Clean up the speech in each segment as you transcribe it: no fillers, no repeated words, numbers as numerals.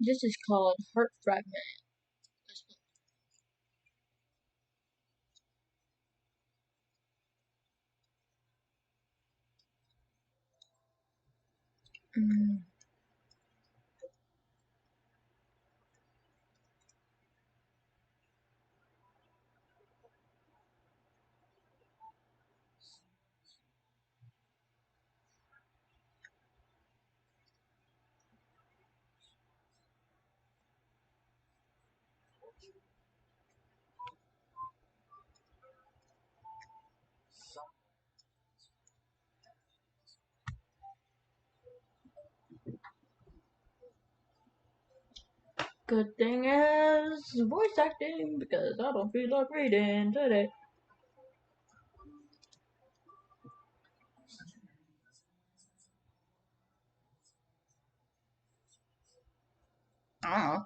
This is called heart fragment. Mm. Good thing is voice acting because I don't feel like reading today. I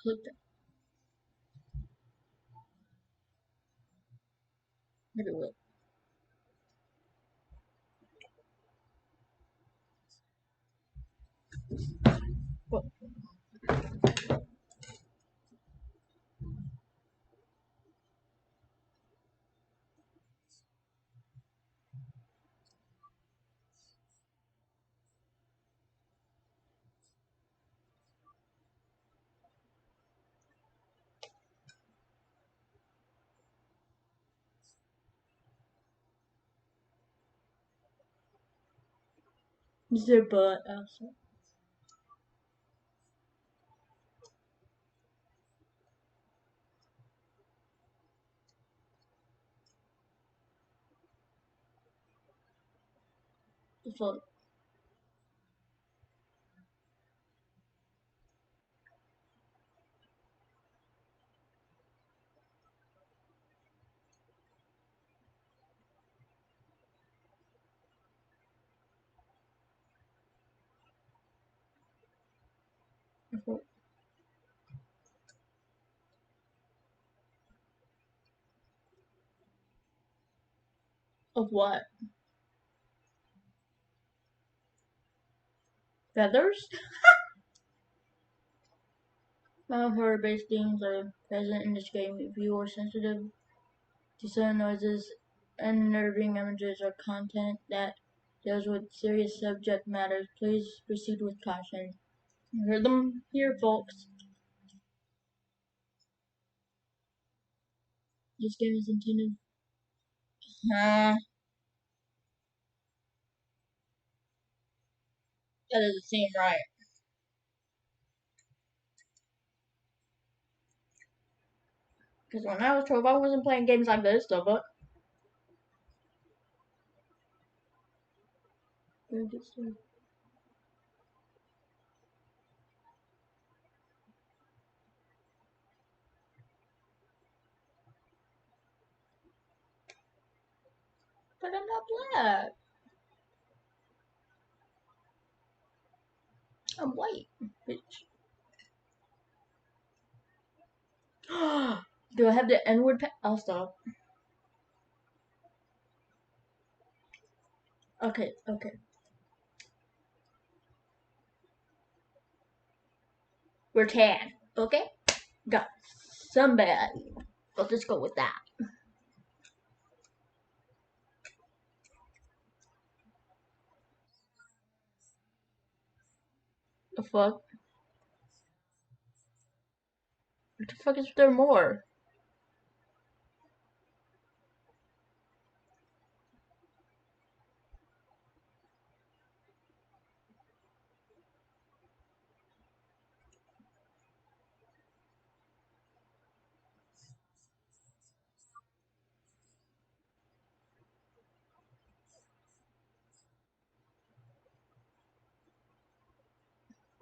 Click that. Maybe it will. What? Is there but outside? The fuck? The fuck? Of what? Feathers? While horror-based themes are present in this game, if you are sensitive to sudden noises, unnerving images, or content that deals with serious subject matters, please proceed with caution. You heard them here, folks. This game is intended. That doesn't seem right. Because when I was 12, I wasn't playing games like this, though, but. But I'm not black. I'm white, bitch. Do I have the N-word? I'll stop. Okay, okay. We're tan, okay? Got somebody. Let's just go with that. The fuck? What the fuck is there more?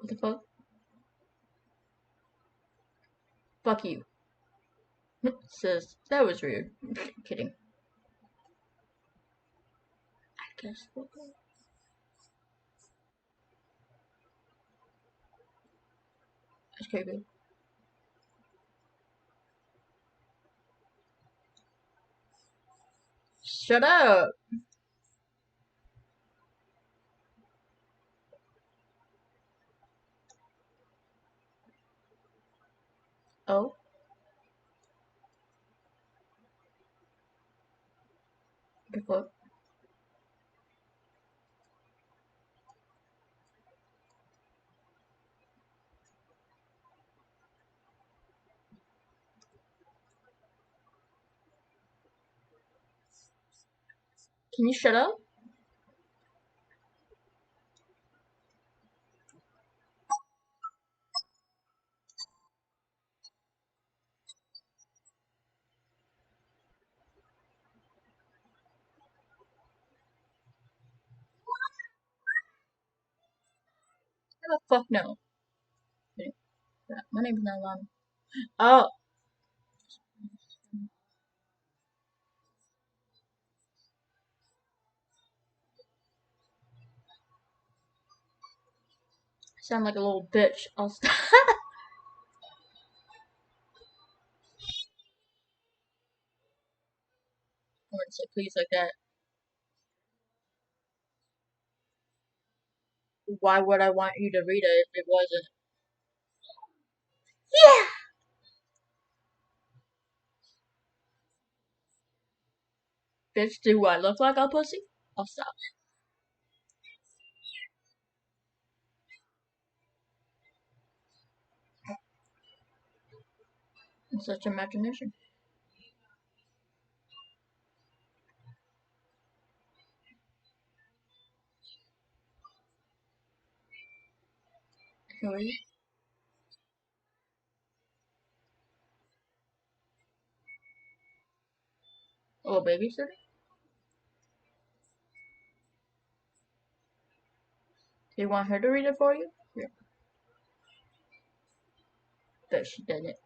What the fuck? Fuck you. Sis, that was rude. Kidding. I guess we'll go. creepy. Shut up! Oh, the fuck? Can you shut up? How the fuck no? My name's not Lana. Oh, I sound like a little bitch. I'll stop. I wouldn't say please like that. Why would I want you to read it if it wasn't? Yeah! Bitch, do I look like a pussy? I'll stop. I'm such imagination. Who are you? A little babysitter? Do you want her to read it for you? Yeah. Bet she didn't.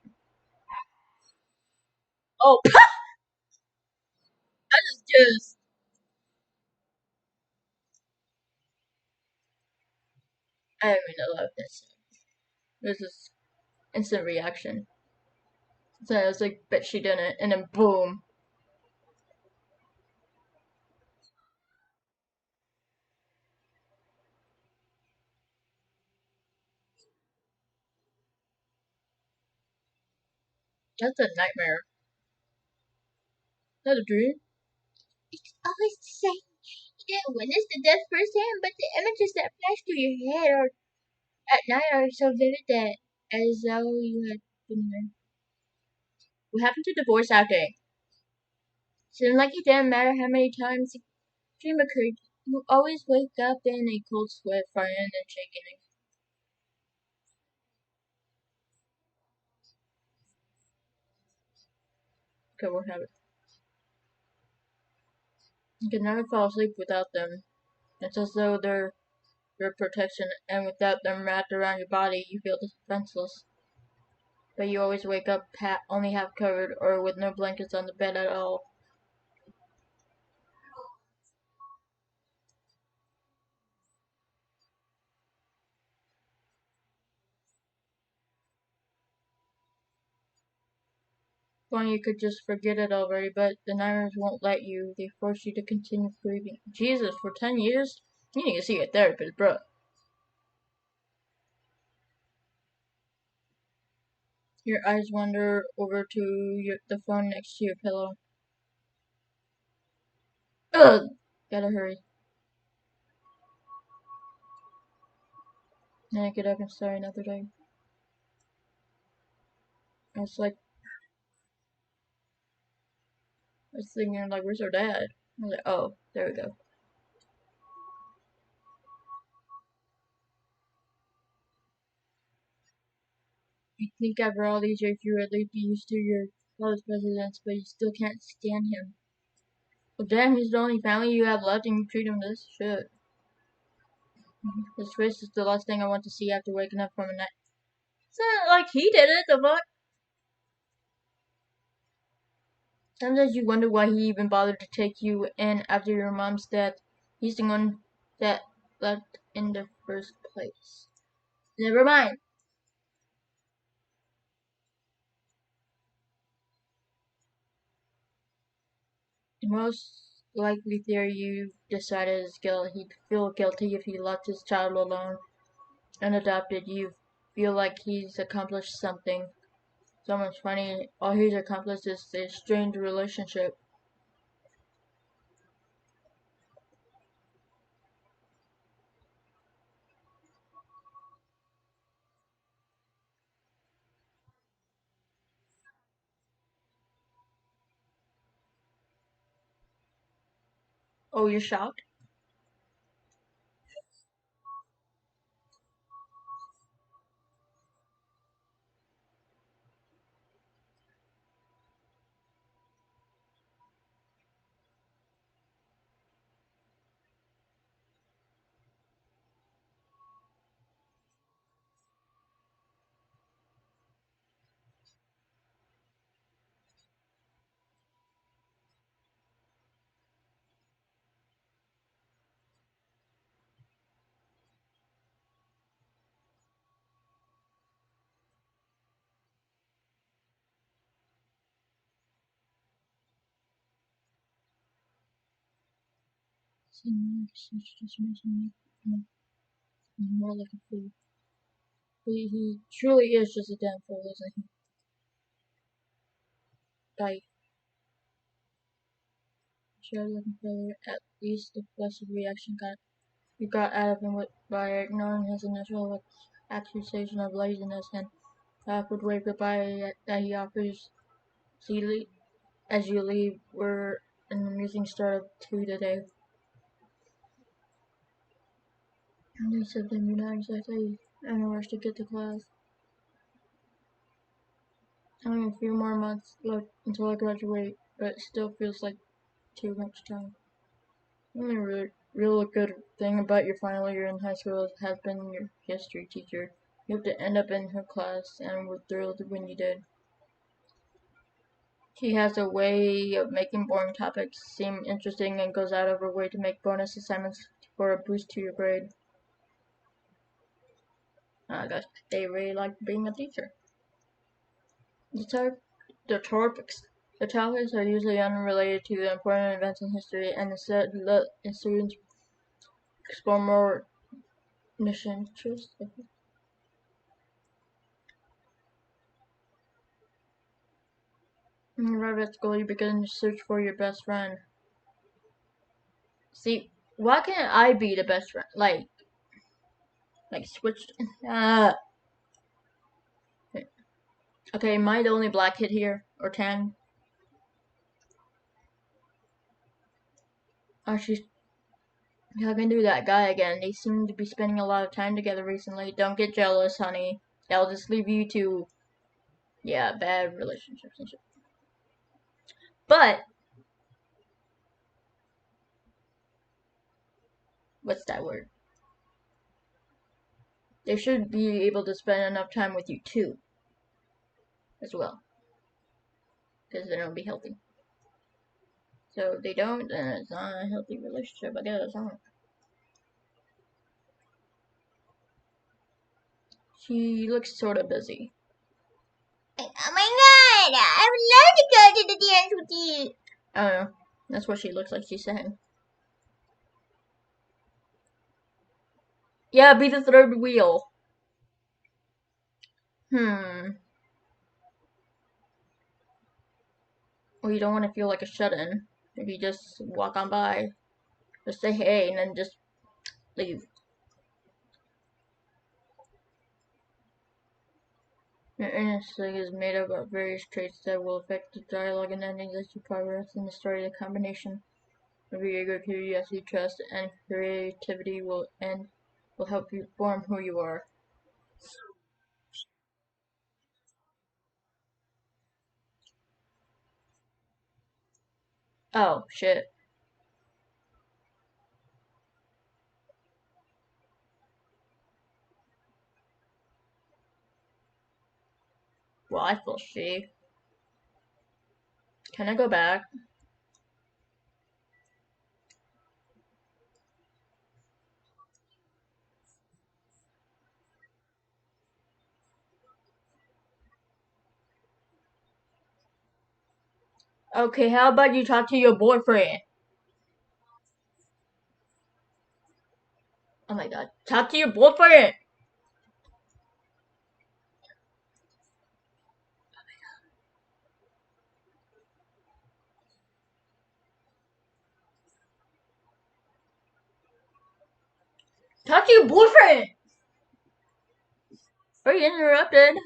Oh, that is just. I didn't mean to laugh this. This is instant reaction. So I was like, bet she didn't, and then boom. That's a nightmare. That's a dream. It's always the same. You didn't witness the death firsthand, but the images that flash through your head are, at night are so vivid that as though you had been there. What happened to the voice acting? Seemed like it didn't matter how many times the dream occurred. You always wake up in a cold sweat, frightened and shaking. Okay, what happened? You can never fall asleep without them. It's as though they're your protection, and without them wrapped around your body, you feel defenseless. But you always wake up only half covered or with no blankets on the bed at all. Well, you could just forget it already, but the nightmares won't let you. They force you to continue grieving. Jesus, for 10 years? You need to see a therapist, bro. Your eyes wander over to the phone next to your pillow. Ugh! Gotta hurry. Then I get up and start another day. I was like, I was thinking, like, where's our dad? I was like, oh, there we go. You think after all these years you would at least be used to your father's presence, but you still can't stand him. Well, damn, he's the only family you have left, and you treat him this shit. His face is the last thing I want to see after waking up from a night. It's not like he did it, the fuck? Sometimes you wonder why he even bothered to take you in after your mom's death. He's the one that left in the first place. Never mind. Most likely theory you decided is guilt. He'd feel guilty if he left his child alone unadopted. You feel like he's accomplished something. So much funny. All he's accomplished is a strained relationship. Oh, you're shocked? Just mentioned more like a fool. He truly is just a damn fool, isn't he? By shared looking failure, at least the flustered reaction you got out of him by ignoring his initial accusation of laziness and awkward wave goodbye that he offers. See, as you leave, we're an amusing start to the day. They said they knew not exactly in a rush to get to class. Only a few more months left until I graduate, but it still feels like too much time. The only real good thing about your final year in high school has been your history teacher. You have to end up in her class, and we're thrilled when you did. She has a way of making boring topics seem interesting and goes out of her way to make bonus assignments for a boost to your grade. I guess they really like being a teacher. The type, the topics, the topics are usually unrelated to the important events in history, and instead let students explore more niche interests. When you arrive at school, you begin to search for your best friend. See, why can't I be the best friend? Like switched. Okay, am I the only black kid here or tan? Oh, she's talking to that guy again. They seem to be spending a lot of time together recently. Don't get jealous, honey. That'll just leave you to, yeah, bad relationships and shit. But what's that word? They should be able to spend enough time with you too, as well, because then it'll be healthy. So if they don't, then it's not a healthy relationship, I guess. I don't. She looks sort of busy. Oh my god, I would love to go to the dance with you. I don't know. That's what she looks like she's saying. Yeah, be the third wheel. Hmm. Well, you don't want to feel like a shut-in. If you just walk on by, just say hey, and then just leave. Your inner thing is made up of various traits that will affect the dialogue and endings as you progress in the story. The combination of your ego, curiosity, trust, and creativity will help you form who you are. Oh shit. Well, I feel shitty. Can I go back? Okay, how about you talk to your boyfriend? Oh my god. Talk to your boyfriend! Talk to your boyfriend! Are you interrupted?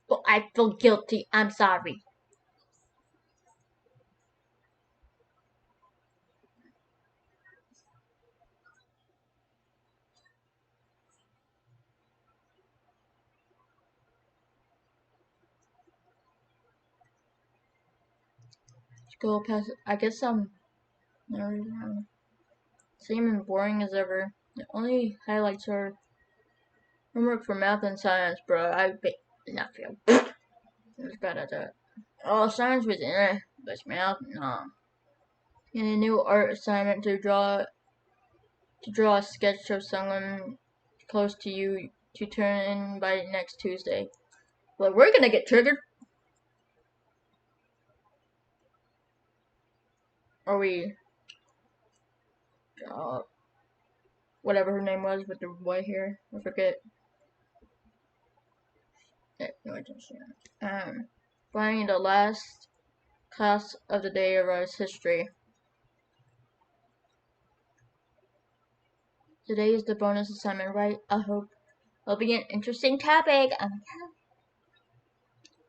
Well, I feel guilty. I'm sorry. School pass. I guess I'm same and boring as ever. The only highlights are homework for math and science, bro. Not feel. I was bad at that. Oh, science was but math, nah. And a new art assignment to draw a sketch of someone close to you to turn in by next Tuesday. Well, we're gonna get triggered. Or we whatever her name was with the white hair. I forget. No, I don't see it. Finally, the last class of the day was history. Today is the bonus assignment, right? I hope it'll be an interesting topic.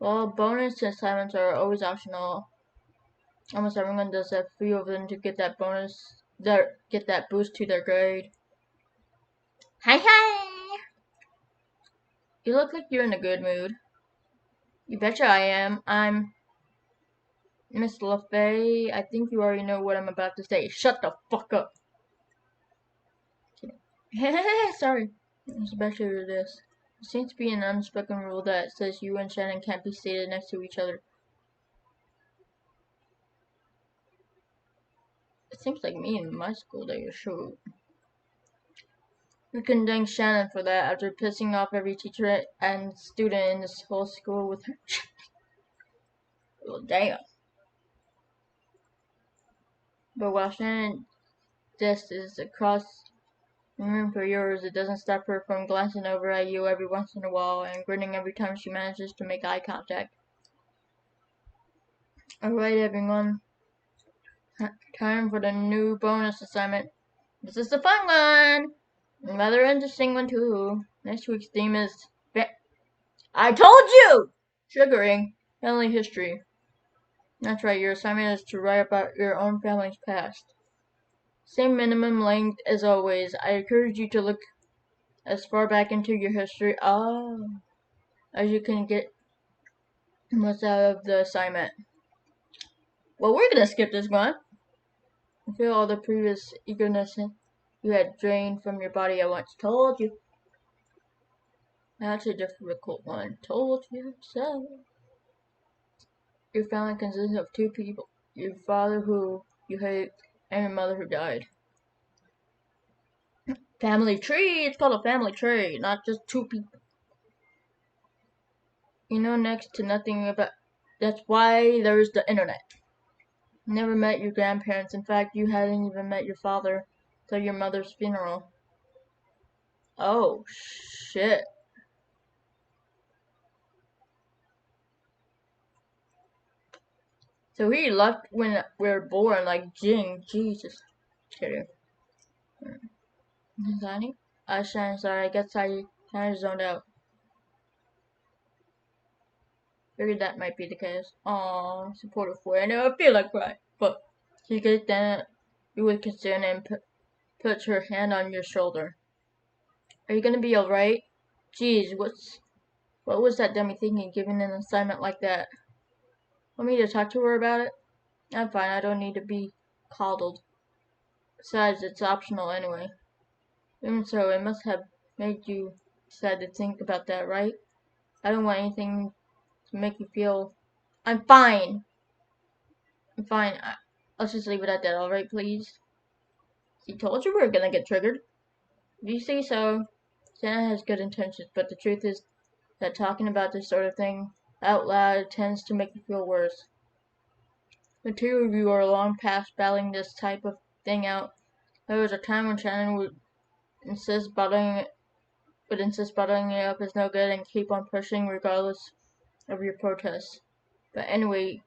Well, bonus assignments are always optional. Almost everyone does a few of them to get that get that boost to their grade. Hi hi! You look like you're in a good mood. You betcha I am. I'm Miss LaFay. I think you already know what I'm about to say. Shut the fuck up. Sorry. Especially with this. There seems to be an unspoken rule that says you and Shannon can't be seated next to each other. It seems like me in my school they should. We can thank Shannon for that after pissing off every teacher and student in this whole school with her. Well, damn. But while Shannon just is across the room for yours, it doesn't stop her from glancing over at you every once in a while and grinning every time she manages to make eye contact. Alright, everyone. Time for the new bonus assignment. This is the fun one! Rather interesting one, too. Next week's theme is. I told you! Sugaring. Family history. That's right, your assignment is to write about your own family's past. Same minimum length as always. I encourage you to look as far back into your history as you can get most out of the assignment. Well, we're gonna skip this one. I feel all the previous eagerness you had drained from your body at once. Told you. That's a difficult one. Told you so. Your family consists of two people. Your father who you hate and your mother who died. Family tree! It's called a family tree, not just two people. You know next to nothing about. That's why there's the internet. You never met your grandparents. In fact, you hadn't even met your father till your mother's funeral. Oh, shit. So he left when we were born, like Jing. Jesus. Kidding. Honey? Shan, sorry, I guess I kinda zoned out. Figured that might be the case. Aww, supportive boy. I know I feel like crying. But she gets down at you with concern and puts her hand on your shoulder. Are you gonna be alright? Jeez, what was that dummy thinking giving an assignment like that? Want me to talk to her about it? I'm fine, I don't need to be coddled. Besides, it's optional anyway. Even so, it must have made you decide to think about that, right? I don't want anything to make you feel. I'm fine! I'm fine. Let's just leave it at that, alright, please? He told you we were gonna get triggered. If you say so, Santa has good intentions, but the truth is that talking about this sort of thing out loud tends to make you feel worse. The two of you are long past battling this type of thing out. There was a time when Shannon insist bottling it up is no good and keep on pushing regardless of your protests. But anyway,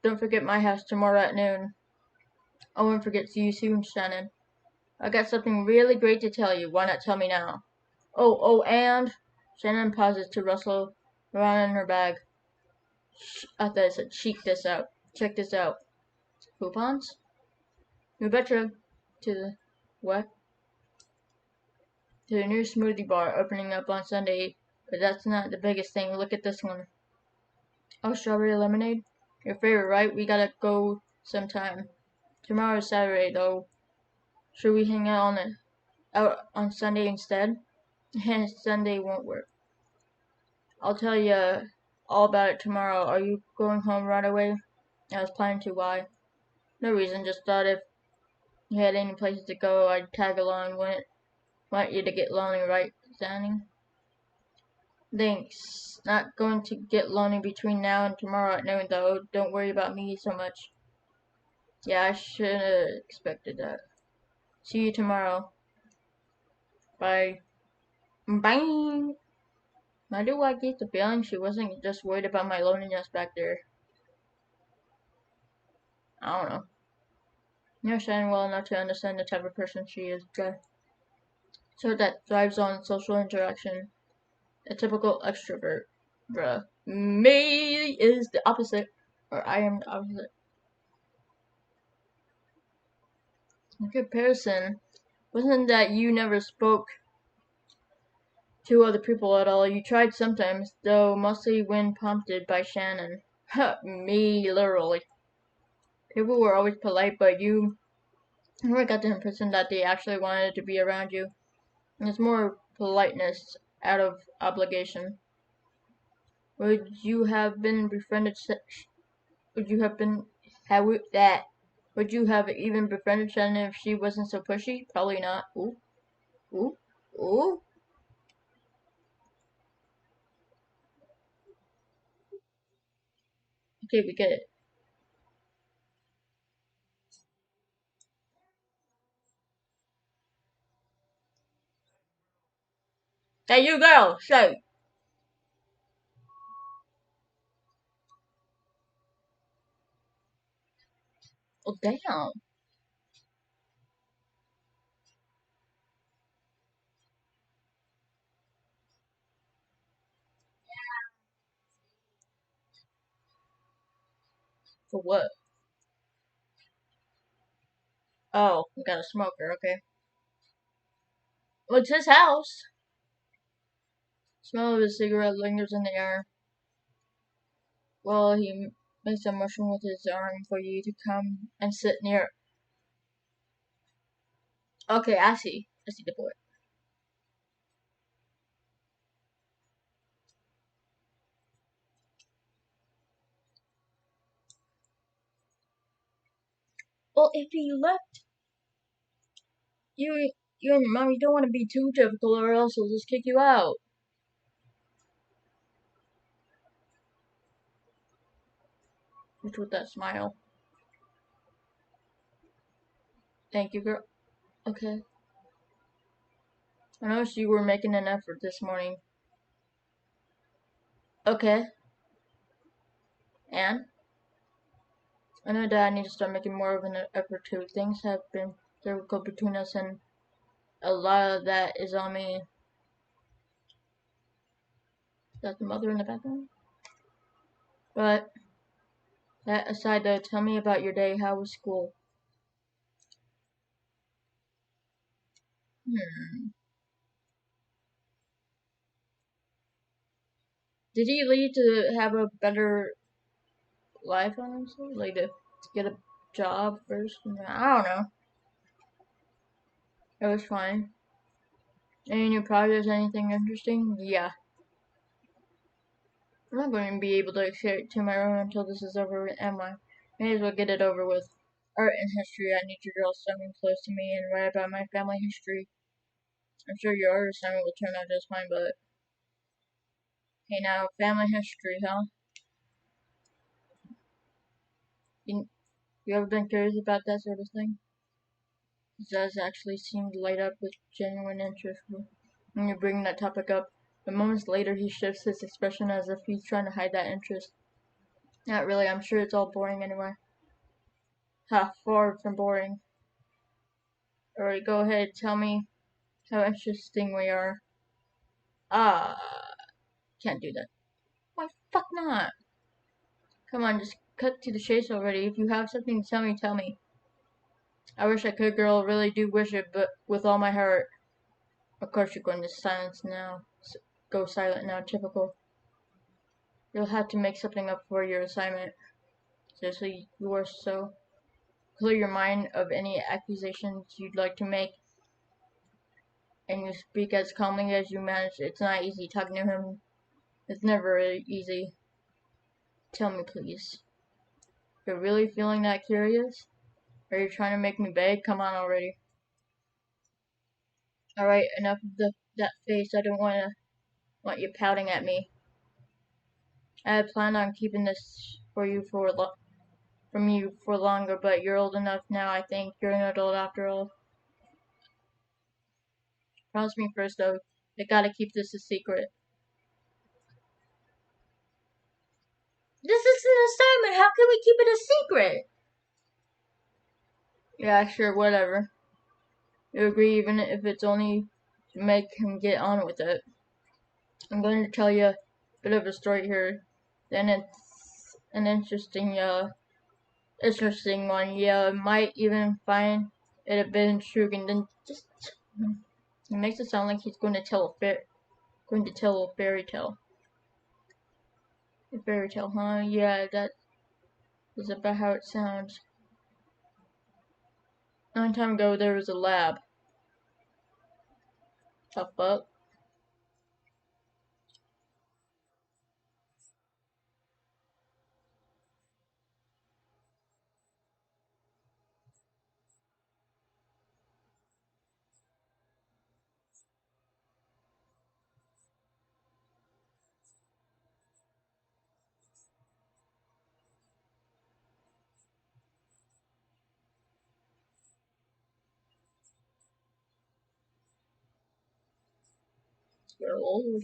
don't forget my house tomorrow at noon. I won't forget. See you soon, Shannon. I got something really great to tell you. Why not tell me now? And Shannon pauses to rustle around in her bag. I thought it said check this out. Check this out. Coupons? You betcha. To the what? To the new smoothie bar opening up on Sunday. But that's not the biggest thing. Look at this one. Oh, strawberry lemonade? Your favorite, right? We gotta go sometime. Tomorrow's Saturday, though. Should we hang out on Sunday instead? Sunday won't work. I'll tell you all about it tomorrow. Are you going home right away? I was planning to. Why? No reason. Just thought if you had any places to go, I'd tag along. Wouldn't want you to get lonely, right, Zanny? Thanks. Not going to get lonely between now and tomorrow at noon, though. Don't worry about me so much. Yeah, I should have expected that. See you tomorrow. Bye. Bye. Why do I get the feeling she wasn't just worried about my loneliness back there? I don't know. You're Shannon well enough to understand the type of person she is, so that thrives on social interaction. A typical extrovert. Bruh. Me is the opposite. Or I am the opposite. In comparison, wasn't that you never spoke to other people at all? You tried sometimes, though mostly when prompted by Shannon. Me, literally. People were always polite, but you never got the impression that they actually wanted to be around you. It's more politeness out of obligation. Would you have been befriended? Would you have been how that? Would you have even befriended Shannon if she wasn't so pushy? Probably not. Ooh, ooh, ooh. Okay, we get it. Hey, you girl, say. Oh, damn. For what? Oh, we got a smoker. Okay. Well, it's his house. Smell of his cigarette lingers in the air. Well, he makes a motion with his arm for you to come and sit near. Okay, I see. I see the boy. Well, if he left you, you and your mommy don't want to be too typical, or else he'll just kick you out. Which with that smile. Thank you, girl. Okay. I noticed you were making an effort this morning. Okay. And I know that I need to start making more of an effort too. Things have been difficult between us, and a lot of that is on me. Is that the mother in the background? But that aside, though, tell me about your day. How was school? Hmm. Did he lead to have a better life, honestly? Like to get a job first? I don't know. It was fine. Any new projects? Anything interesting? Yeah. I'm not going to be able to share it to my room until this is over, am I? May as well get it over with. art and history. I need to draw something close to me and write about my family history. I'm sure your art assignment will turn out just fine, but hey now, family history, huh? You, you ever been curious about that sort of thing? He does actually seem to light up with genuine interest when you bring that topic up. But moments later, he shifts his expression as if he's trying to hide that interest. Not really, I'm sure it's all boring anyway. Ha, far from boring. Alright, go ahead, tell me how interesting we are. Ah, can't do that. Why, fuck not? Come on, just cut to the chase already. If you have something to tell me, tell me. I wish I could, girl. Really do wish it, but with all my heart. Of course, you're going to silence now. Go silent now, typical. You'll have to make something up for your assignment. Seriously, you are so. Clear your mind of any accusations you'd like to make, and you speak as calmly as you manage. It's not easy talking to him. It's never easy. Tell me, please. You're really feeling that curious? Are you trying to make me beg? Come on already. Alright, enough of that face. I don't want you pouting at me. I had planned on keeping this from you for longer, but you're old enough now, I think. You're an adult after all. Promise me first, though. I gotta keep this a secret. This is an assignment. How can we keep it a secret? Yeah, sure, whatever. You agree, even if it's only to make him get on with it. I'm going to tell you a bit of a story here. Then it's an interesting one. Yeah, might even find it a bit intriguing. Then just he makes it sound like he's going to tell a fairy tale. A fairy tale, huh? Yeah, that is about how it sounds. A long time ago, there was a lab. Tough up. You're old.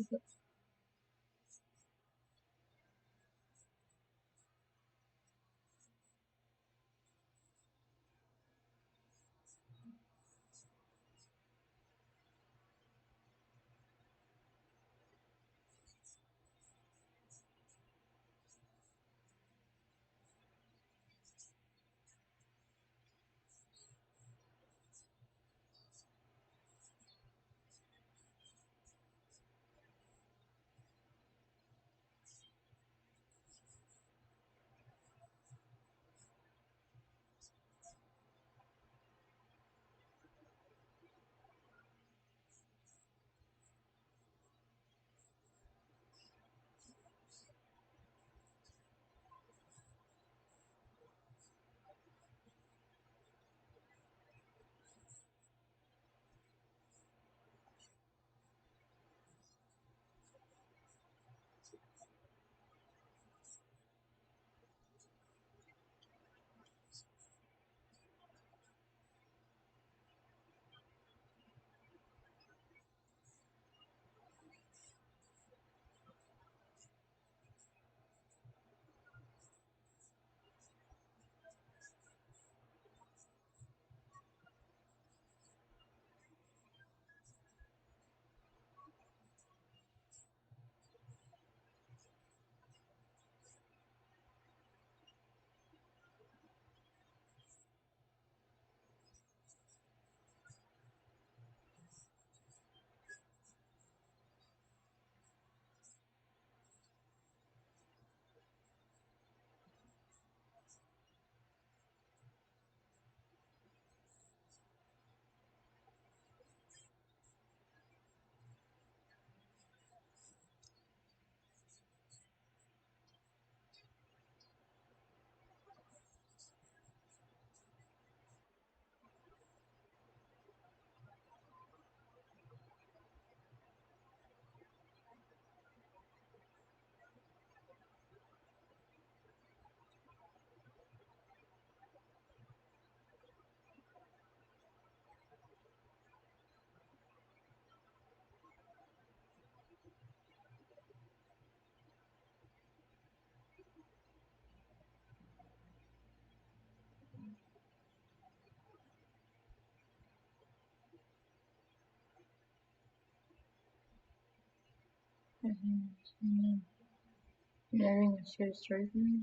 Narrating a scary story for me.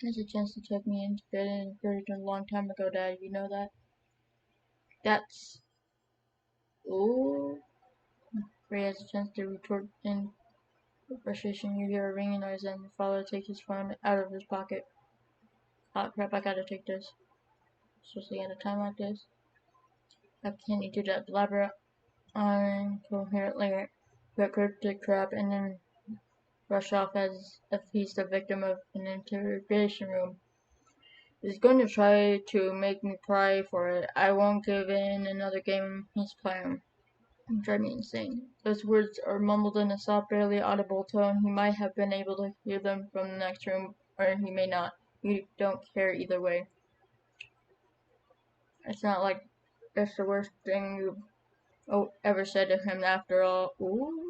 Has a chance to tuck me into bed and encouraged a long time ago, Dad. You know that? That's. Ooh. Ray has a chance to retort in frustration. You hear a ringing noise and your father takes his phone out of his pocket. Oh crap, I gotta take this. Especially at a time like this. How can you do that? Blabber on incoherently but cryptic crap and then rush off as if he's the victim of an interrogation room. He's going to try to make me cry for it. I won't give in another game he's playing. Drive me insane. Those words are mumbled in a soft, barely audible tone. He might have been able to hear them from the next room, or he may not. You don't care either way. It's not like it's the worst thing you ever said to him after all. Ooh.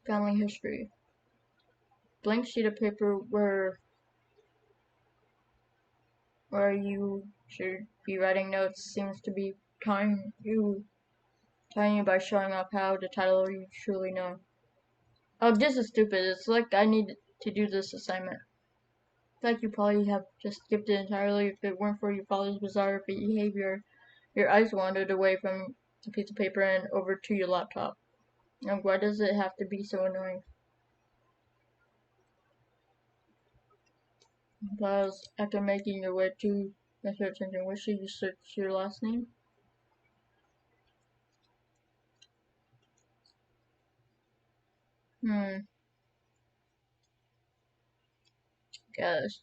Family history. Blank sheet of paper where you should be writing notes seems to be tying you by showing off how the title you truly know. Oh, this is stupid. It's like I need to do this assignment. It's like you probably have just skipped it entirely. If it weren't for your father's bizarre behavior, your eyes wandered away from the piece of paper and over to your laptop. And why does it have to be so annoying? Pause after making your way to the search engine. Where should you search your last name? Gosh.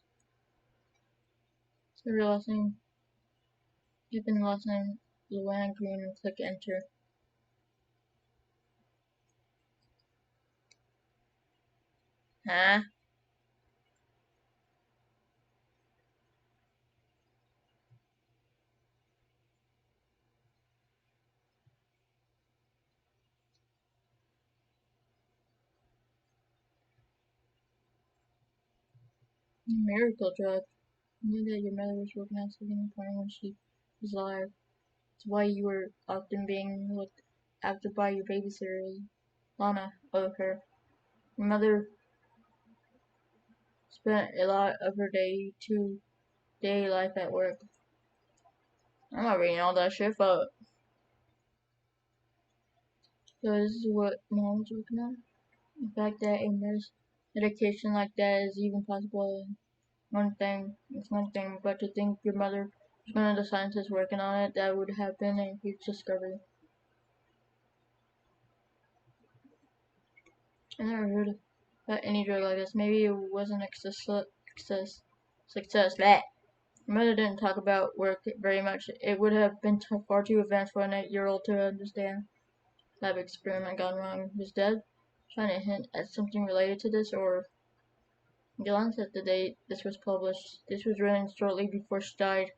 So your last name. Type in the last name, Luann Green, and click enter. Huh? Miracle drug. You knew that your mother was working out sleeping in porn when she was alive. It's why you were often being looked after by your babysitter, Lana, of her. Your mother spent a lot of her day life at work. I'm not reading all that shit, but so this is what mom's working on. The fact that a medication like that is even possible it's one thing, but to think your mother was one of the scientists working on it, that would have been a huge discovery. I never heard about any drug like this. Maybe it wasn't success. That my mother didn't talk about work very much. It would have been far too advanced for an 8-year-old to understand. Lab experiment gone wrong. Was Dad trying to hint at something related to this, or glance at the date this was published? This was written shortly before she died.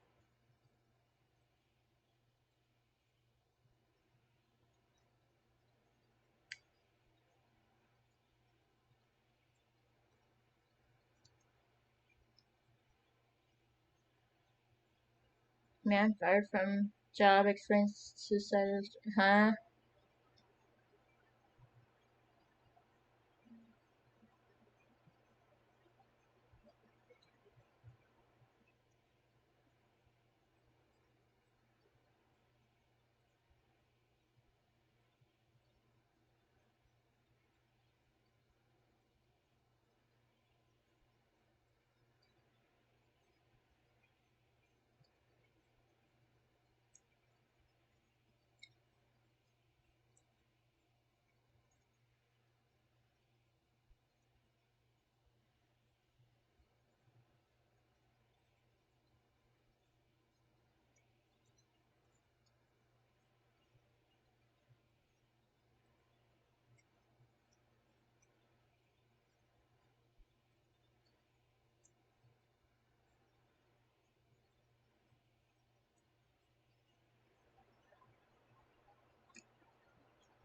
Man fired from job explains suicide. Huh?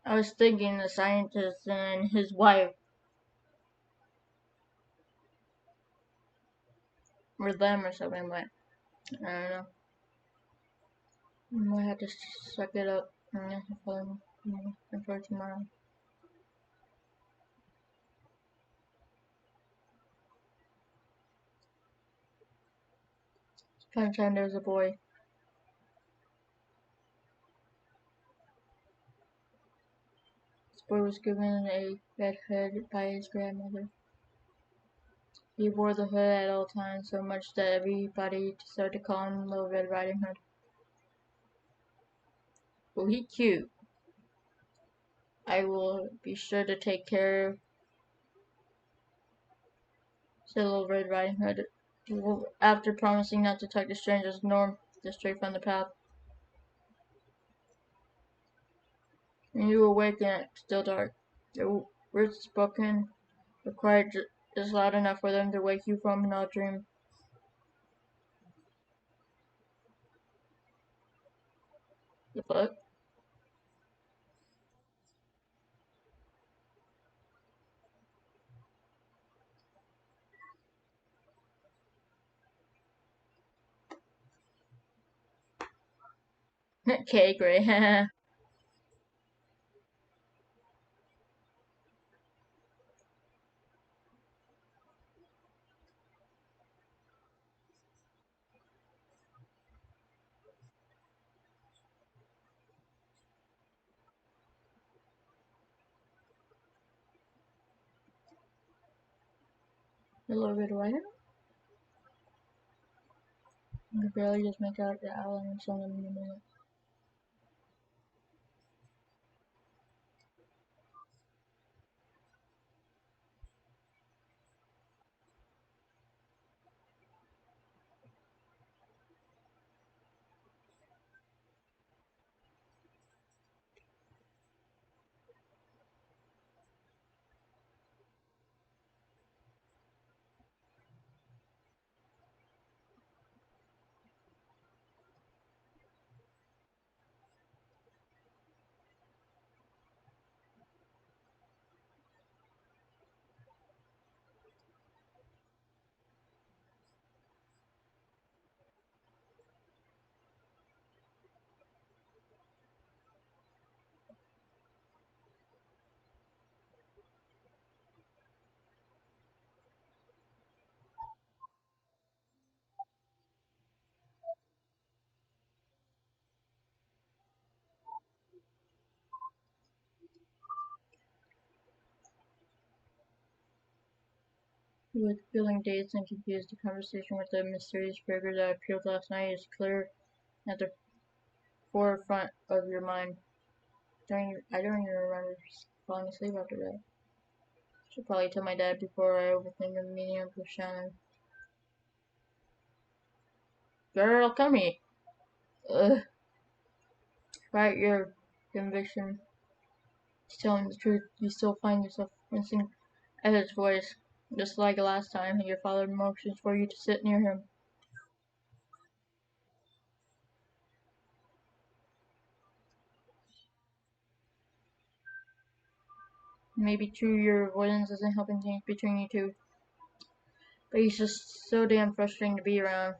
I was thinking the scientist and his wife. with them or something, but I don't know. I might have to suck it up for tomorrow. One time there was a boy. This boy was given a red hood by his grandmother. He wore the hood at all times, so much that everybody started to call him Little Red Riding Hood. Well, he cute. I will be sure to take care of, said Little Red Riding Hood, after promising not to talk to strangers nor to stray from the path. And you awake and it's still dark. The words spoken were quiet just loud enough for them to wake you from an odd dream. The fuck? Okay, great. A little bit wider. You can barely just make out the outline of something in a minute. With feeling dazed and confused, the conversation with the mysterious figure that appeared last night is clear at the forefront of your mind. I don't even remember falling asleep after that. Should probably tell my dad before I overthink the meeting up with Shannon. Girl, come here. Ugh. Despite your conviction to telling the truth, you still find yourself wincing at his voice. Just like last time, your father motions for you to sit near him. Maybe true, your avoidance isn't helping things between you two, but he's just so damn frustrating to be around.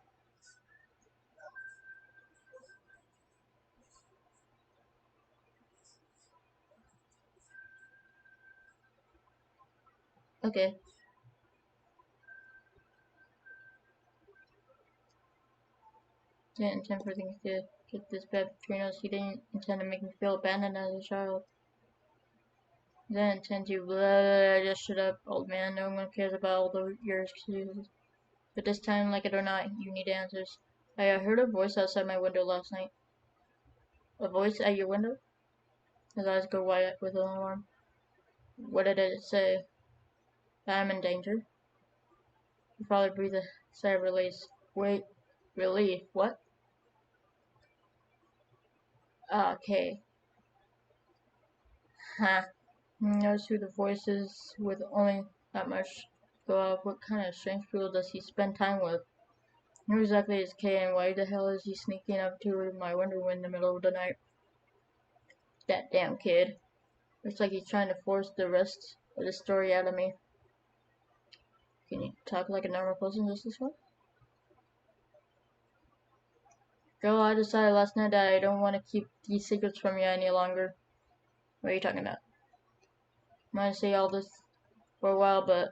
Okay, didn't intend for things to get this bad between us. He didn't intend to make me feel abandoned as a child. Didn't intend to just shut up, old man. No one cares about all your excuses. But this time, like it or not, you need answers. I heard a voice outside my window last night. A voice at your window? His eyes go wide with alarm. What did it say? That I'm in danger? He probably breathed a sigh of relief. Wait, relief? What? Ah, okay. Huh. Knows who the voice is with only that much go off. What kind of strange people does he spend time with? Who exactly is Kay and why the hell is he sneaking up to my window in the middle of the night? That damn kid. Looks like he's trying to force the rest of the story out of me. Can you talk like a normal person just this way? Girl, I decided last night that I don't want to keep these secrets from you any longer. What are you talking about? I'm gonna say all this for a while, but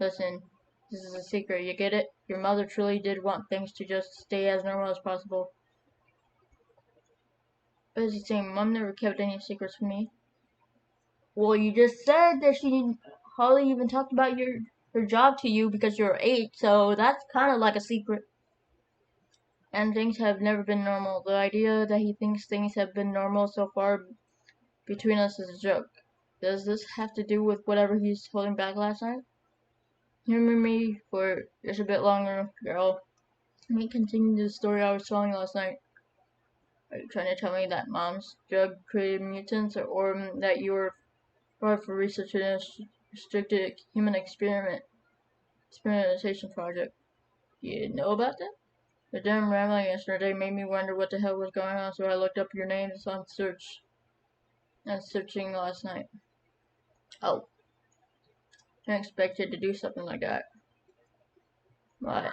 listen, this is a secret, you get it? Your mother truly did want things to just stay as normal as possible. What is he saying? Mom never kept any secrets from me. Well, you just said that she hardly even talked about her job to you because you're 8, so that's kind of like a secret. And things have never been normal. The idea that he thinks things have been normal so far between us is a joke. Does this have to do with whatever he's holding back last night? Humor me for just a bit longer, girl. Let me continue the story I was telling last night. Are you trying to tell me that mom's drug created mutants, or that you were brought for research in a restricted human experimentation project? You know about that? The damn rambling yesterday made me wonder what the hell was going on, so I looked up your names on searching last night. Oh, I didn't expect you to do something like that. Well,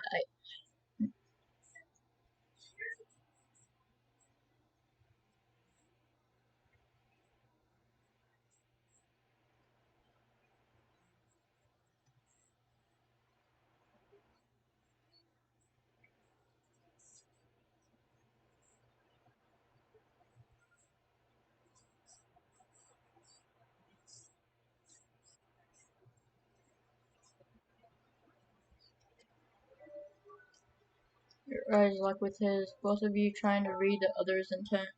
your eyes lock with his, both of you trying to read the other's intent.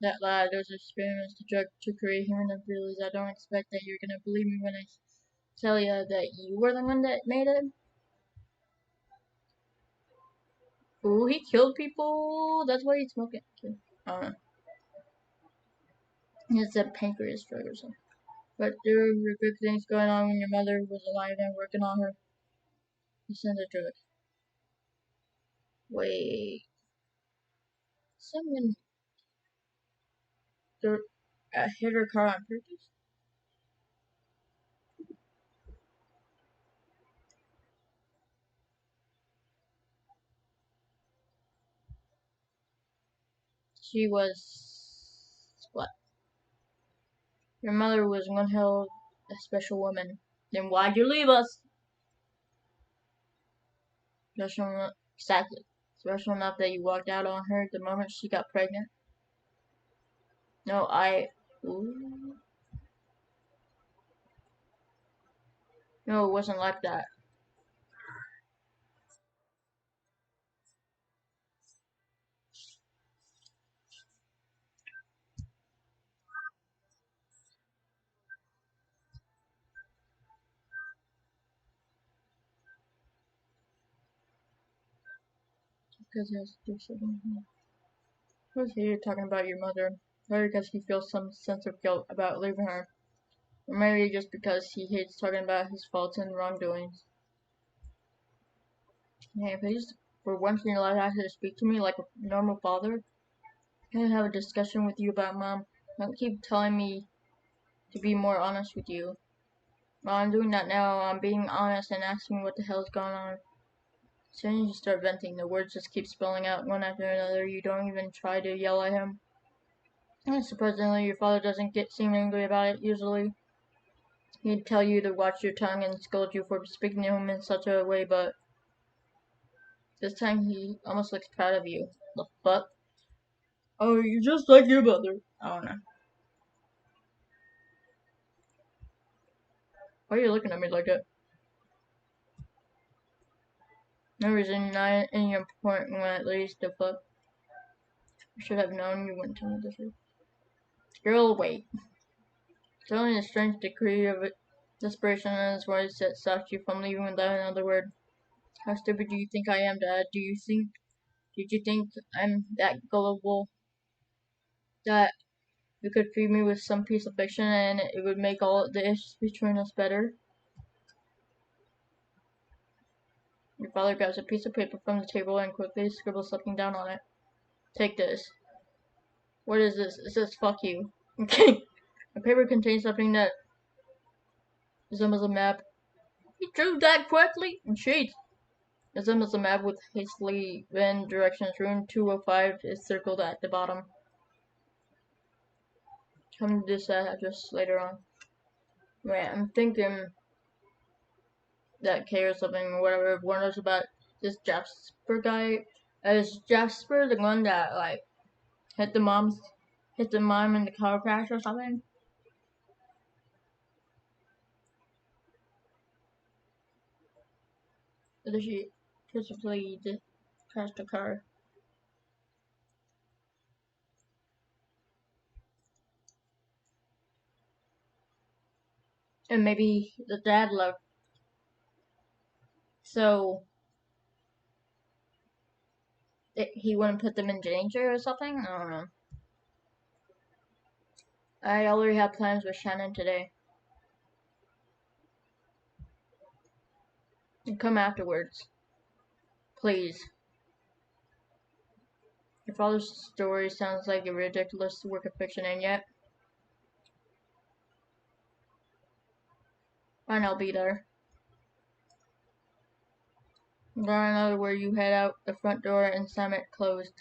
That lad, those experiments to drug to create human abilities. I don't expect that you're gonna believe me when I tell you that you were the one that made it. Ooh, he killed people. That's why he's smoking. Uh, it's a pancreas drug or something. But there were good things going on when your mother was alive and working on her. He sent a drug. Wait, someone hit her car on purpose? She was what? Your mother was one hell of a special woman. Then why'd you leave us? Special, exactly. Special enough that you walked out on her the moment she got pregnant. No, ooh, no, it wasn't like that. Because he has to do something. Who's here talking about your mother? Probably because he feels some sense of guilt about leaving her. Or maybe just because he hates talking about his faults and wrongdoings. Hey, please, for once in your life, ask you to speak to me like a normal father. I can have a discussion with you about mom. Don't keep telling me to be more honest with you. Well, I'm doing that now. I'm being honest and asking what the hell's going on. As soon as you start venting, the words just keep spilling out one after another. You don't even try to yell at him. And surprisingly, your father doesn't seem angry about it usually. He'd tell you to watch your tongue and scold you for speaking to him in such a way, but this time he almost looks proud of you. The fuck? Oh, you're just like your mother. I don't know. Why are you looking at me like that? No reason, not any important one at least. The fuck? I should have known you wouldn't tell me the truth. Girl, wait. It's only a strange degree of desperation in his voice that stopped you from leaving without another word. How stupid do you think I am, Dad? Did you think I'm that gullible that you could feed me with some piece of fiction and it would make all the issues between us better? Your father grabs a piece of paper from the table and quickly scribbles something down on it. Take this. What is this? It says fuck you. Okay. The paper contains something that resembles a map. He drew that correctly? And shades. As soon as the map with hastily been directions, room 205 is circled at the bottom. Come to this address later on. Right, I'm thinking that Kay or something or whatever warned us about this Jasper guy. Is Jasper the one that like hit the mom in the car crash or something? Or did she principally crash the car? And maybe the dad left, so he wouldn't put them in danger or something? I don't know. I already have plans with Shannon today. And come afterwards. Please. Your father's story sounds like a ridiculous work of fiction, and yet, fine, I'll be there. Got another where you head out the front door and slam it closed.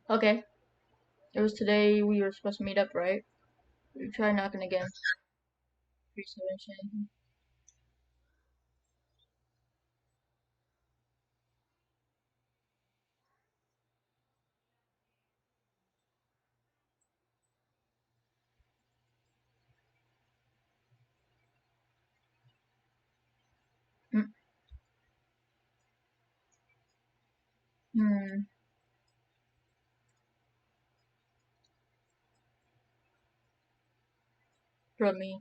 Okay. It was today we were supposed to meet up, right? We try knocking again. 37 Shannon. Hmm. From me.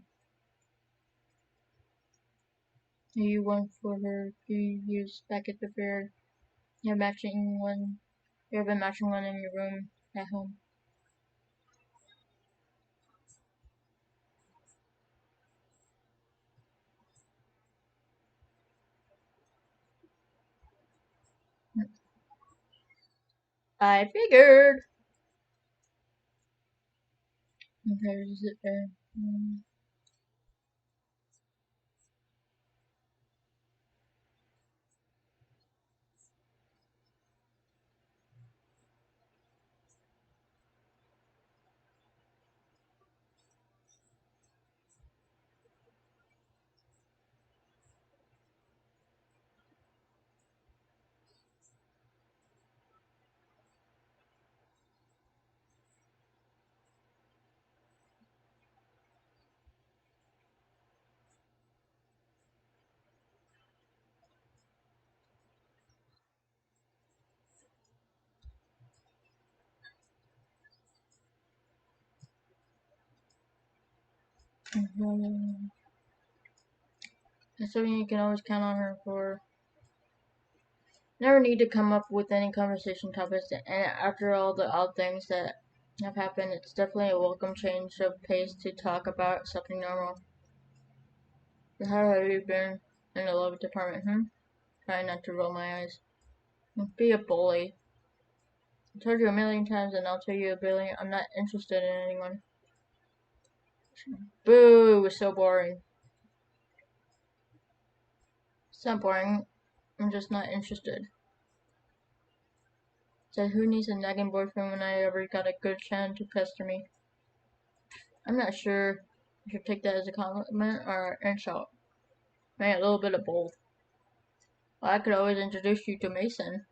You won for her a few years back at the fair. You have matching one. You have a matching one in your room at home. I figured. Okay, is it there? That's something you can always count on her for. Never need to come up with any conversation topics, and after all the odd things that have happened, it's definitely a welcome change of pace to talk about something normal. How have you been in the love department, Trying not to roll my eyes. Be a bully. I told you a million times and I'll tell you a billion. I'm not interested in anyone. Boo, it was so boring. It's not boring. I'm just not interested. Said who needs a nagging boyfriend when I ever got a good chance to pester me? I'm not sure I should take that as a compliment or an insult. Maybe a little bit of both. Well, I could always introduce you to Mason.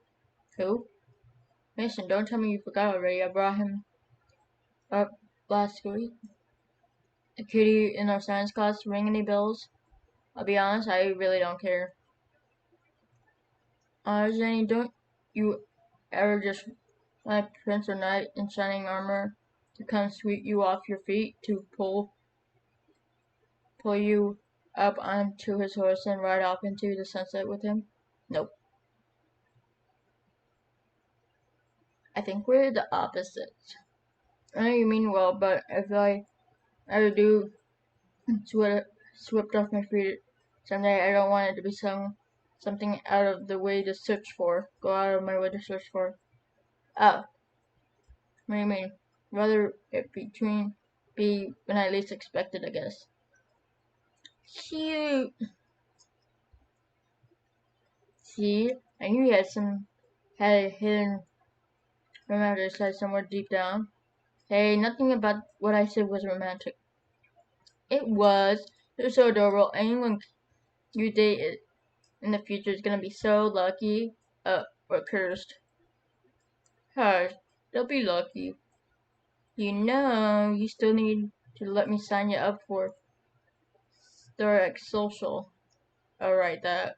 Who? Mason, don't tell me you forgot already. I brought him up last week. A cutie in our science class. Ring any bells? I'll be honest, I really don't care. Jenny, don't you ever just want Prince or Knight in shining armor to come sweep you off your feet to pull you up onto his horse and ride off into the sunset with him? Nope. I think we're the opposites. I know you mean well, but if I ever do swept off my feet someday, I don't want it to be something out of the way to search for. Go out of my way to search for. Oh, what do you mean? rather it be when I least expect it, I guess. Cute. See, I knew you had a hidden romantic side somewhere deep down. Hey, nothing about what I said was romantic. It was. It was so adorable. Anyone you date in the future is gonna be so lucky. Or cursed. Hush. They'll be lucky. You still need to let me sign you up for StarX Social. Alright, then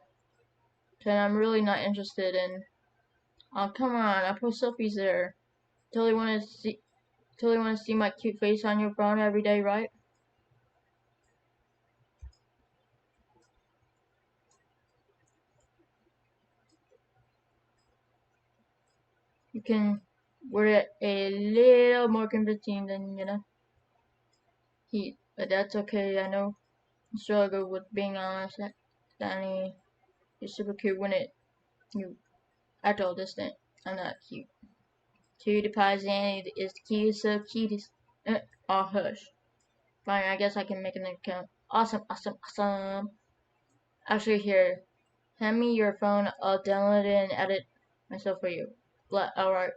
I'm really not interested in. Oh, come on, I post selfies there. Totally wanna see my cute face on your phone every day, right? You can word it a little more convincing than, but that's okay. I know you struggle with being honest, Danny. You're super cute you act all distant. I'm not cute. Cutie Pie Zanny is the cutest of cuties. Oh, hush. Fine, I guess I can make an account. Awesome, awesome, awesome. Actually, here, hand me your phone. I'll download it and edit myself for you. Alright.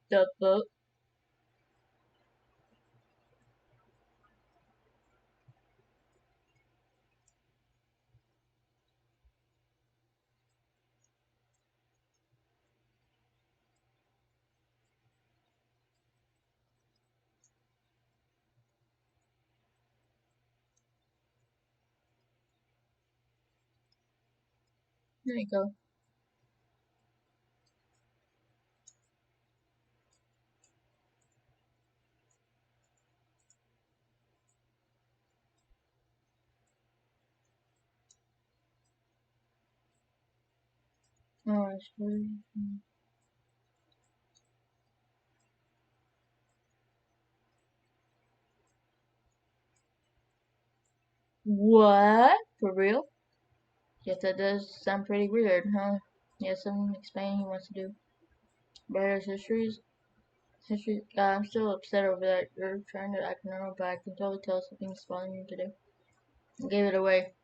The book. There you go. Oh, I see. What? For real? Yes, that does sound pretty weird, huh? Yes, I'm explaining he wants to do. But history. I'm still upset over that. You're trying to act normal, but I can totally tell something's bothering you today. I gave it away.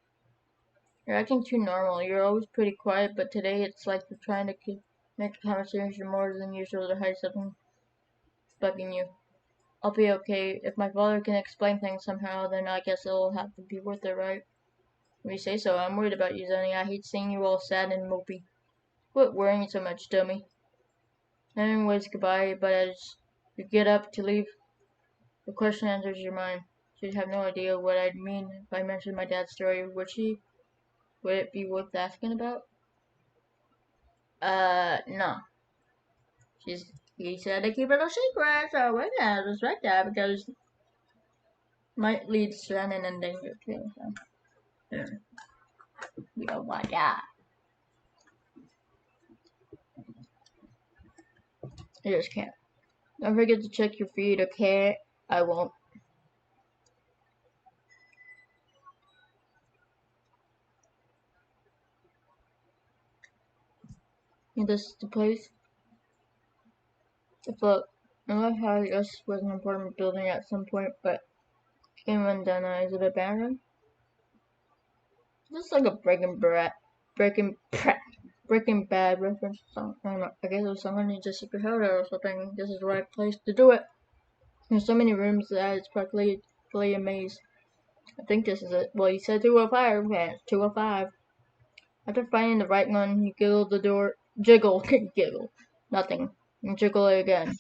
You're acting too normal. You're always pretty quiet, but today it's like you're trying to make the conversation more than usual to hide something bugging you. I'll be okay. If my father can explain things somehow, then I guess it'll have to be worth it, right? When you say so, I'm worried about you, Zenny. I hate seeing you all sad and mopey. Quit worrying so much, dummy. Anyways, goodbye, but as you get up to leave, the question enters your mind. She'd have no idea what I'd mean if I mentioned my dad's story, would she? Would it be worth asking about? No. He said to keep it a secret, so we're gonna respect that because it might lead Shannon in danger too, so yeah, we don't want that. I just can't. Don't forget to check your feed, okay? I won't. And this is the place. The float. I love how this was an important building at some point, but became run down. Is it abandoned? This is like a Breaking, Breaking Bad reference song. I don't know. I guess if someone needs a secret hideout or something, this is the right place to do it. There's so many rooms that it's practically a maze. I think this is it. Well, you said 205, man. 205. After finding the right one, you giggle the door. Jiggle. Giggle. Nothing. And jiggle it again. I'm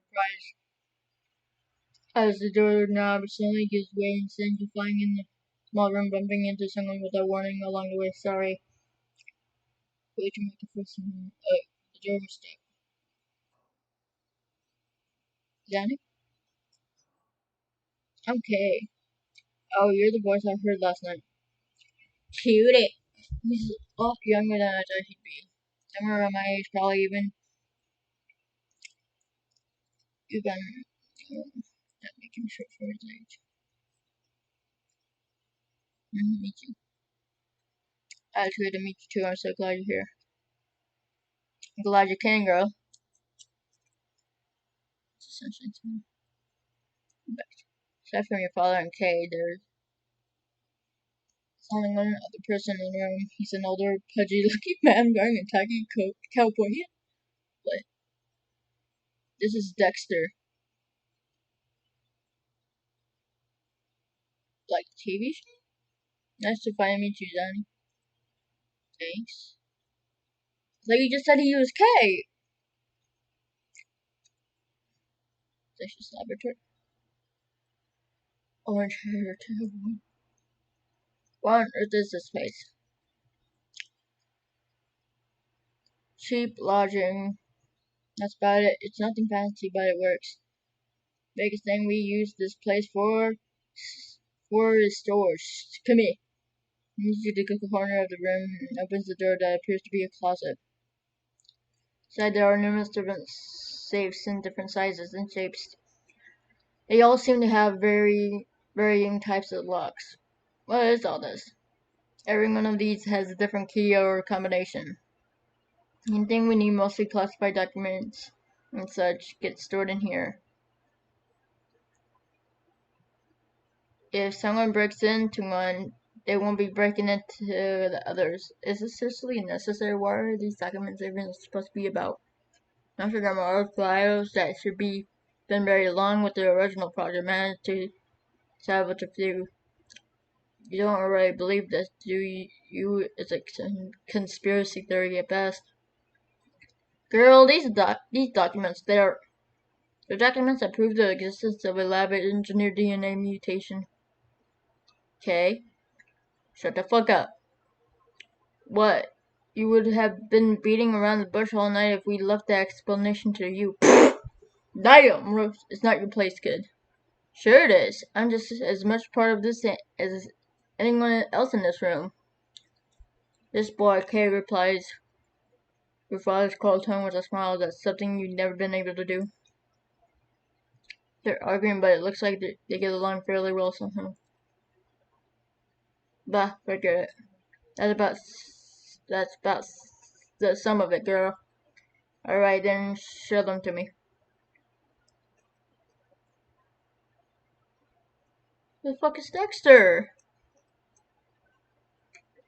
surprised as the door knob suddenly gives way and sends you flying in small room, bumping into someone without warning along the way. Sorry. Way to make the first time. The door was stuck. Danny? Okay. Oh, you're the voice I heard last night. Cutie. He's a lot younger than I thought he'd be. Somewhere around my age, probably even not making sure for his age. Me too. It's good to meet you too. I'm so glad you're here. I'm glad you came, girl. It's essentially to me. Aside from your father and Kay, there's only one other person in the room. He's an older, pudgy-looking man wearing a tacky cowboy hat. But this is Dexter, like the TV show. Nice to finally meet you, Danny. Thanks. Like you just said he was Kay. Vicious laboratory. Orange hair, too. What on earth is this place? Cheap lodging. That's about it. It's nothing fancy, but it works. Biggest thing we use this place for is storage. Come here. He moves to the corner of the room and opens the door that appears to be a closet. Inside there are numerous different safes in different sizes and shapes. They all seem to have varying types of locks. What is all this? Every one of these has a different key or combination. Anything we need, mostly classified documents and such, get stored in here. If someone breaks into one, they won't be breaking into the others. Is this seriously necessary? What are these documents even supposed to be about? I'm sure there are more files that should be been buried along with the original project. Managed to salvage a few. You don't really believe this, do you? It's a conspiracy theory at best. Girl, these documents, they're documents that prove the existence of a elaborate engineered DNA mutation. Okay? Shut the fuck up. What? You would have been beating around the bush all night if we left the explanation to you. Damn, it's not your place, kid. Sure it is. I'm just as much part of this as anyone else in this room. This boy, Kay, replies. Your father's cold tone with a smile. That's something you've never been able to do. They're arguing, but it looks like they get along fairly well somehow. Bah, forget it. That's about the sum of it, girl. Alright, then show them to me. Who the fuck is Dexter?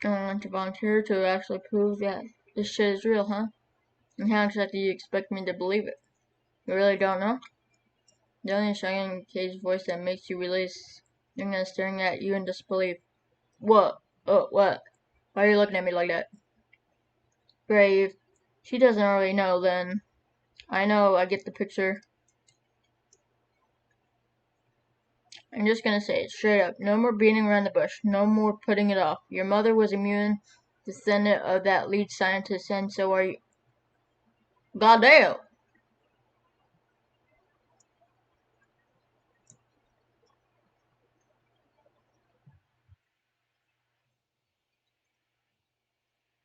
I want to volunteer to actually prove that this shit is real, huh? And how exactly do you expect me to believe it? You really don't know? The only shine in Kay's voice that makes you release you're gonna staring at you in disbelief. What? Oh, what? Why are you looking at me like that? Brave. She doesn't already know, then. I know, I get the picture. I'm just gonna say it straight up. No more beating around the bush. No more putting it off. Your mother was immune descendant of that lead scientist, and so are you. Goddamn!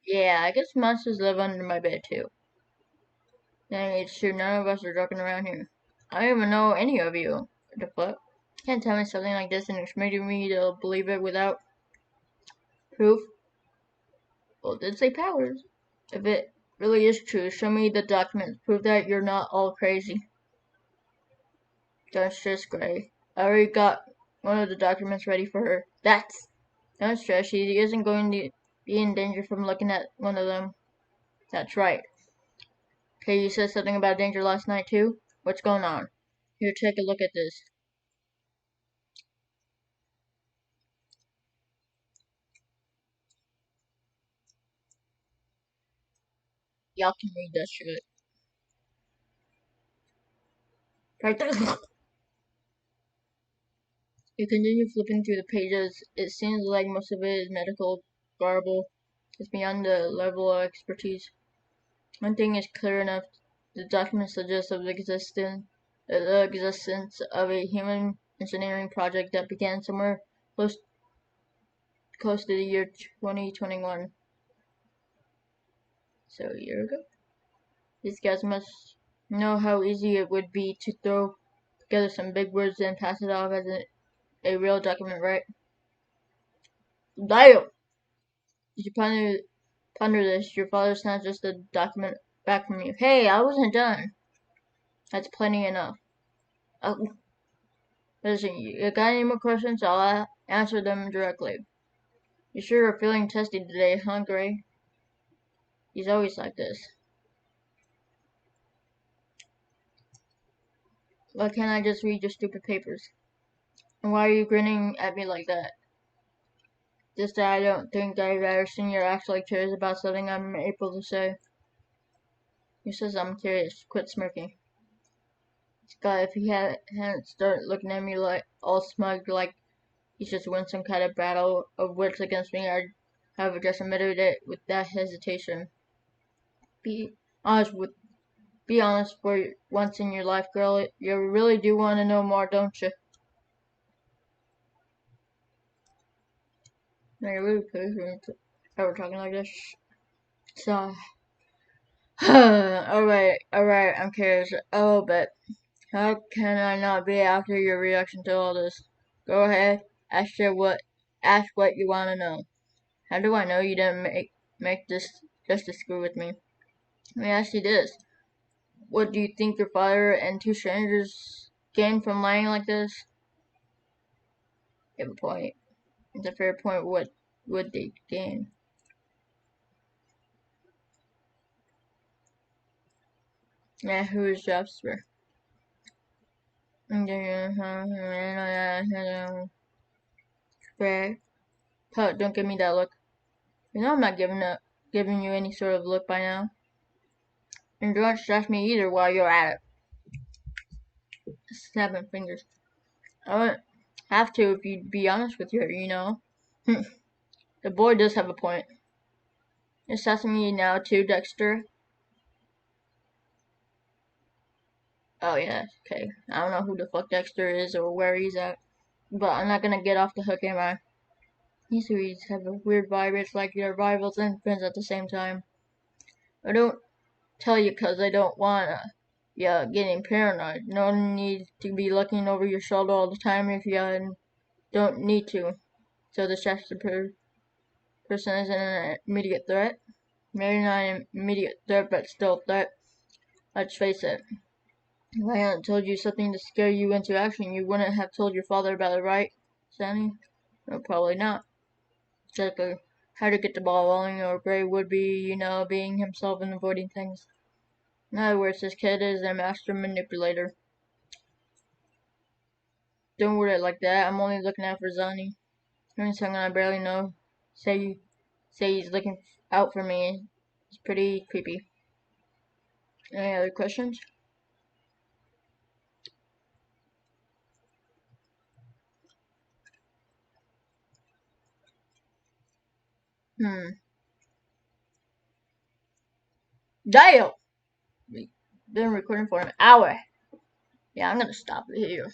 Yeah, I guess monsters live under my bed too. Dang, it's true. None of us are joking around here. I don't even know any of you. What the fuck? Can't tell me something like this and expect me to believe it without proof. Well, it did say powers. If it really is true, show me the documents. Prove that you're not all crazy. Don't stress, Gray. I already got one of the documents ready for her. Don't stress. She isn't going to be in danger from looking at one of them. That's right. Okay, you said something about danger last night too? What's going on? Here, take a look at this. Y'all can read that shit. Right there. You continue flipping through the pages. It seems like most of it is medical garble. It's beyond the level of expertise. One thing is clear enough. The document suggests the existence of a human engineering project that began somewhere close, close to the year 2021. So a year ago? These guys must know how easy it would be to throw together some big words and pass it off as a real document, right? Dial! Did you ponder this? Your father snatched just the document back from you. Hey, I wasn't done. That's plenty enough. Oh, listen, you got any more questions? I'll answer them directly. You sure are feeling testy today, huh, Gray? He's always like this. Why can't I just read your stupid papers? And why are you grinning at me like that? Just that I don't think I've ever seen you actually curious about something I'm able to say. He says I'm curious. Quit smirking. Scott, if he hadn't started looking at me like all smug, like he's just won some kind of battle of wits against me, I'd have just admitted it without hesitation. Be honest with, be honest for once in your life, girl. You really do want to know more, don't you? Are you really pleased that we're talking like this? So, alright, I'm curious a little bit. How can I not be after your reaction to all this? Go ahead, ask what you want to know. How do I know you didn't make this just to screw with me? Let me ask you this. What do you think your father and two strangers gained from lying like this? You have a point. It's a fair point. What would they gain? Yeah, who is Jasper? Fair. Don't give me that look. You know I'm not giving you any sort of look by now. And don't stress me either while you're at it. Snapping fingers. I wouldn't have to if you'd be honest with her, you know. The boy does have a point. You're sassing me now too, Dexter? Oh yeah, okay. I don't know who the fuck Dexter is or where he's at. But I'm not gonna get off the hook, am I? These Swedes have a weird vibe. It's like they're rivals and friends at the same time. I don't tell you 'cause I don't want you getting paranoid. No need to be looking over your shoulder all the time if you don't need to. So the person isn't an immediate threat. Maybe not an immediate threat, but still a threat. Let's face it. If I hadn't told you something to scare you into action, you wouldn't have told your father about it, right, Sandy? No, probably not. Exactly. How to get the ball rolling, or Gray would be, being himself and avoiding things. In other words, this kid is a master manipulator. Don't word it like that. I'm only looking out for Zani. Hearing someone I barely know say he's looking out for me is pretty creepy. Any other questions? Dale! We've been recording for an hour. Yeah, I'm gonna stop it here.